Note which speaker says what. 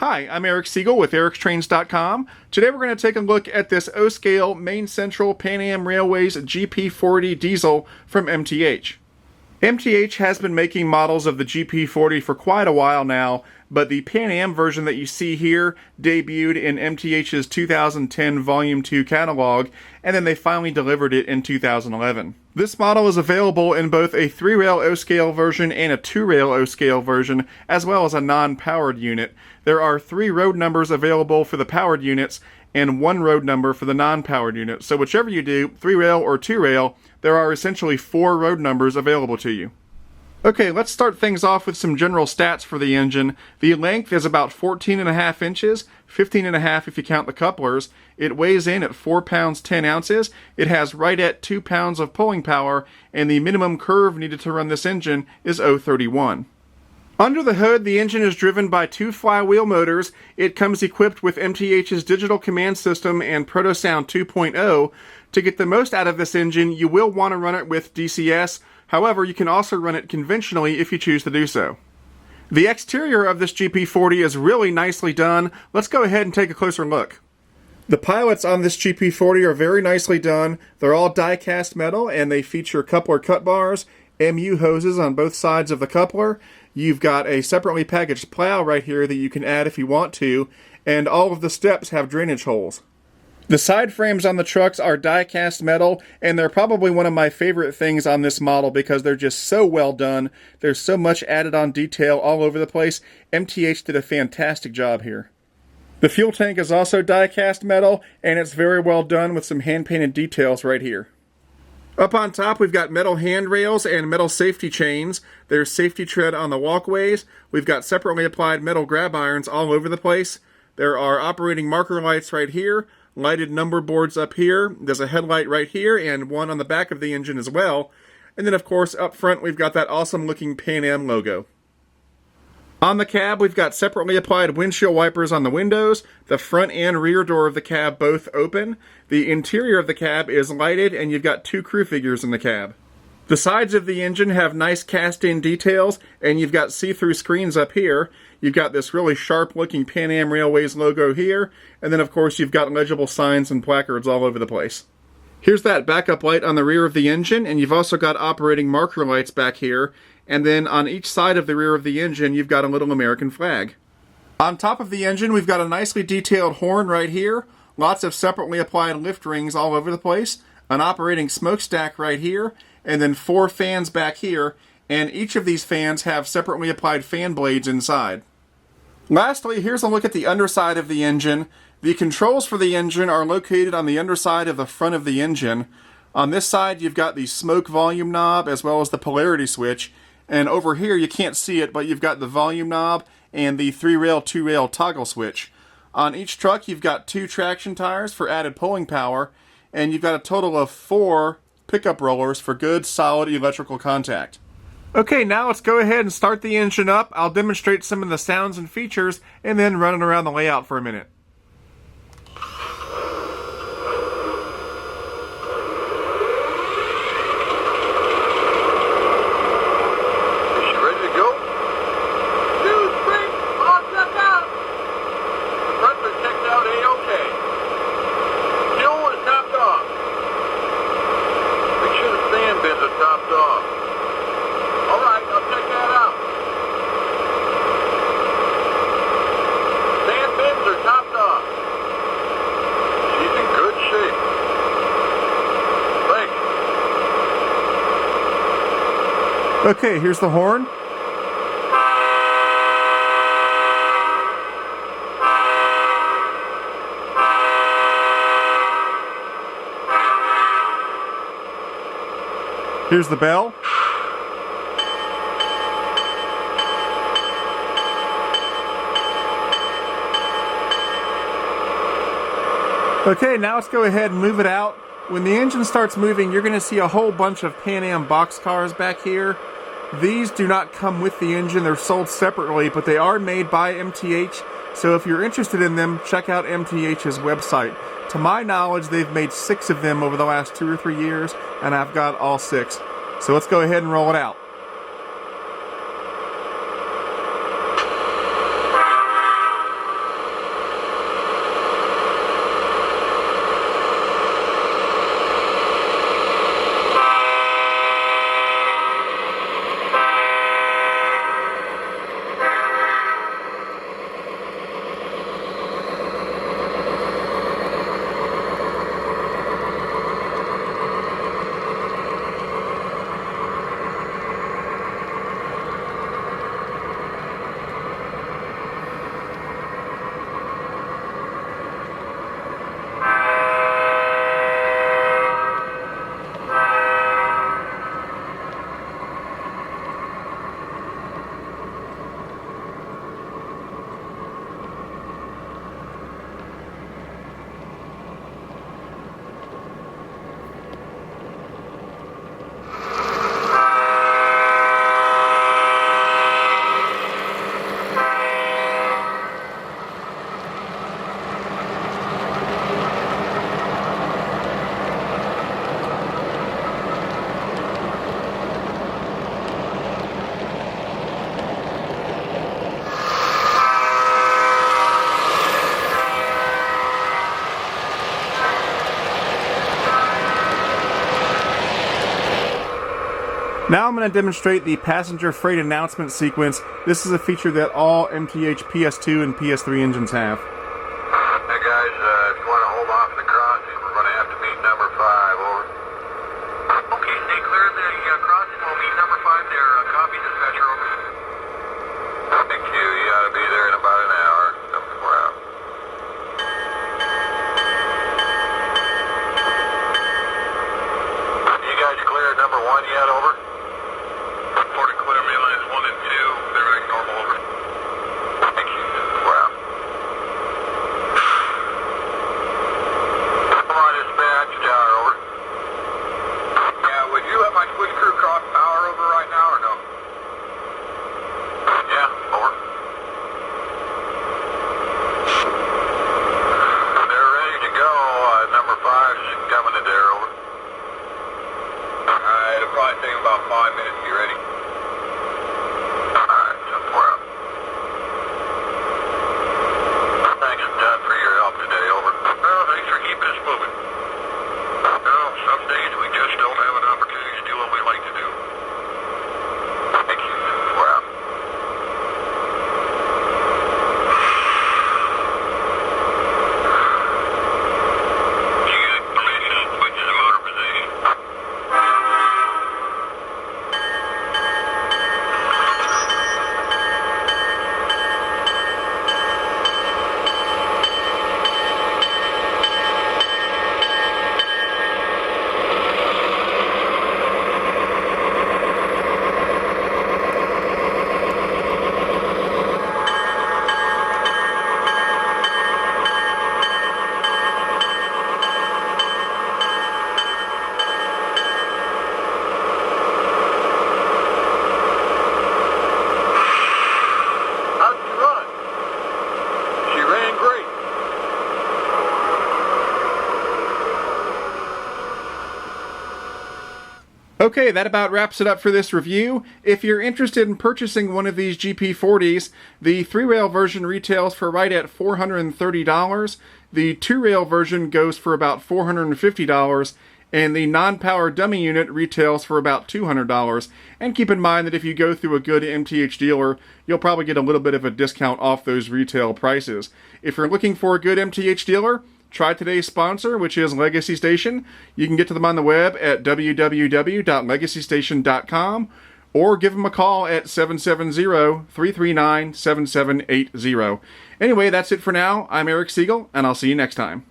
Speaker 1: Hi, I'm Eric Siegel with ericstrains.com. Today we're going to take a look at this O-Scale Main Central Pan Am Railways GP-40 diesel from MTH. MTH has been making models of the GP-40 for quite a while now, but the Pan Am version that you see here debuted in MTH's 2010 Volume 2 catalog, and then they finally delivered it in 2011. This model is available in both a 3-rail O-Scale version and a 2-rail O-Scale version, as well as a non-powered unit. There are 3 road numbers available for the powered units, and 1 road number for the non-powered unit. So whichever you do, 3-rail or 2-rail, there are essentially 4 road numbers available to you. Okay, let's start things off with some general stats for the engine. The length is about 14.5 inches, 15.5 if you count the couplers. It weighs in at 4 pounds 10 ounces. It has right at 2 pounds of pulling power, and the minimum curve needed to run this engine is 0.31. Under the hood, the engine is driven by 2 flywheel motors. It comes equipped with MTH's digital command system and ProtoSound 2.0. To get the most out of this engine, you will want to run it with DCS. However, you can also run it conventionally if you choose to do so. The exterior of this GP-40 is really nicely done. Let's go ahead and take a closer look. The pilots on this GP-40 are very nicely done. They're all die-cast metal, and they feature coupler cut bars, MU hoses on both sides of the coupler. You've got a separately packaged plow right here that you can add if you want to, and all of the steps have drainage holes. The side frames on the trucks are die-cast metal, and they're probably one of my favorite things on this model because they're just so well done. There's so much added on detail all over the place. MTH did a fantastic job here. The fuel tank is also die-cast metal, and it's very well done with some hand-painted details right here. Up on top, we've got metal handrails and metal safety chains. There's safety tread on the walkways. We've got separately applied metal grab irons all over the place. There are operating marker lights right here, lighted number boards up here. There's a headlight right here and one on the back of the engine as well. And then, of course, up front, we've got that awesome-looking Pan Am logo. On the cab, we've got separately applied windshield wipers on the windows. The front and rear door of the cab both open. The interior of the cab is lighted, and you've got 2 crew figures in the cab. The sides of the engine have nice cast-in details, and you've got see-through screens up here. You've got this really sharp-looking Pan Am Railways logo here, and then, of course, you've got legible signs and placards all over the place. Here's that backup light on the rear of the engine, and you've also got operating marker lights back here. And then on each side of the rear of the engine, you've got a little American flag. On top of the engine, we've got a nicely detailed horn right here, lots of separately applied lift rings all over the place, an operating smokestack right here, and then 4 fans back here, and each of these fans have separately applied fan blades inside. Lastly, here's a look at the underside of the engine. The controls for the engine are located on the underside of the front of the engine. On this side, you've got the smoke volume knob as well as the polarity switch. And over here, you can't see it, but you've got the volume knob and the 3-rail, 2-rail toggle switch. On each truck, you've got 2 traction tires for added pulling power, and you've got a total of 4 pickup rollers for good, solid electrical contact. Okay, now let's go ahead and start the engine up. I'll demonstrate some of the sounds and features, and then run it around the layout for a minute. Okay, here's the horn. Here's the bell. Okay, now let's go ahead and move it out. When the engine starts moving, you're going to see a whole bunch of Pan Am boxcars back here. These do not come with the engine, they're sold separately, but they are made by MTH, so if you're interested in them, check out MTH's website. To my knowledge, they've made 6 of them over the last 2 or 3 years, and I've got all 6. So let's go ahead and roll it out. Now I'm going to demonstrate the passenger freight announcement sequence. This is a feature that all MTH PS2 and PS3 engines have.
Speaker 2: Hey guys, if you want to hold off the crossing, we're going to have to meet number 5, over. Okay, stay clear of the crossing. We'll meet number 5 there. Copy, dispatcher, over. Thank you. You ought to be there in about an hour. We're out. You guys clear at number 1 yet, over? Reported clear, mainlines 1 and 2. They're running normal, over. Thank you. We're out. Come on, dispatch, tower, over. Yeah, would you let my switch crew cross power over right now, or no? Yeah, over. They're ready to go. Number 5's coming to there, over. Alright, it'll probably take about 5 minutes to get ready. Alright, we're out. Thanks, Dad, for your help today, over. Well, thanks for keeping us moving. Well, some days we just don't have an opportunity to do what we like to do. Thank you. We're out. You got permission to switch to motor position. How'd she run? She ran great.
Speaker 1: Okay, that about wraps it up for this review. If you're interested in purchasing one of these GP-40s, the 3-rail version retails for right at $430. The 2-rail version goes for about $450, and the non-power dummy unit retails for about $200. And keep in mind that if you go through a good MTH dealer, you'll probably get a little bit of a discount off those retail prices. If you're looking for a good MTH dealer, try today's sponsor, which is Legacy Station. You can get to them on the web at www.legacystation.com or give them a call at 770-339-7780. Anyway, that's it for now. I'm Eric Siegel, and I'll see you next time.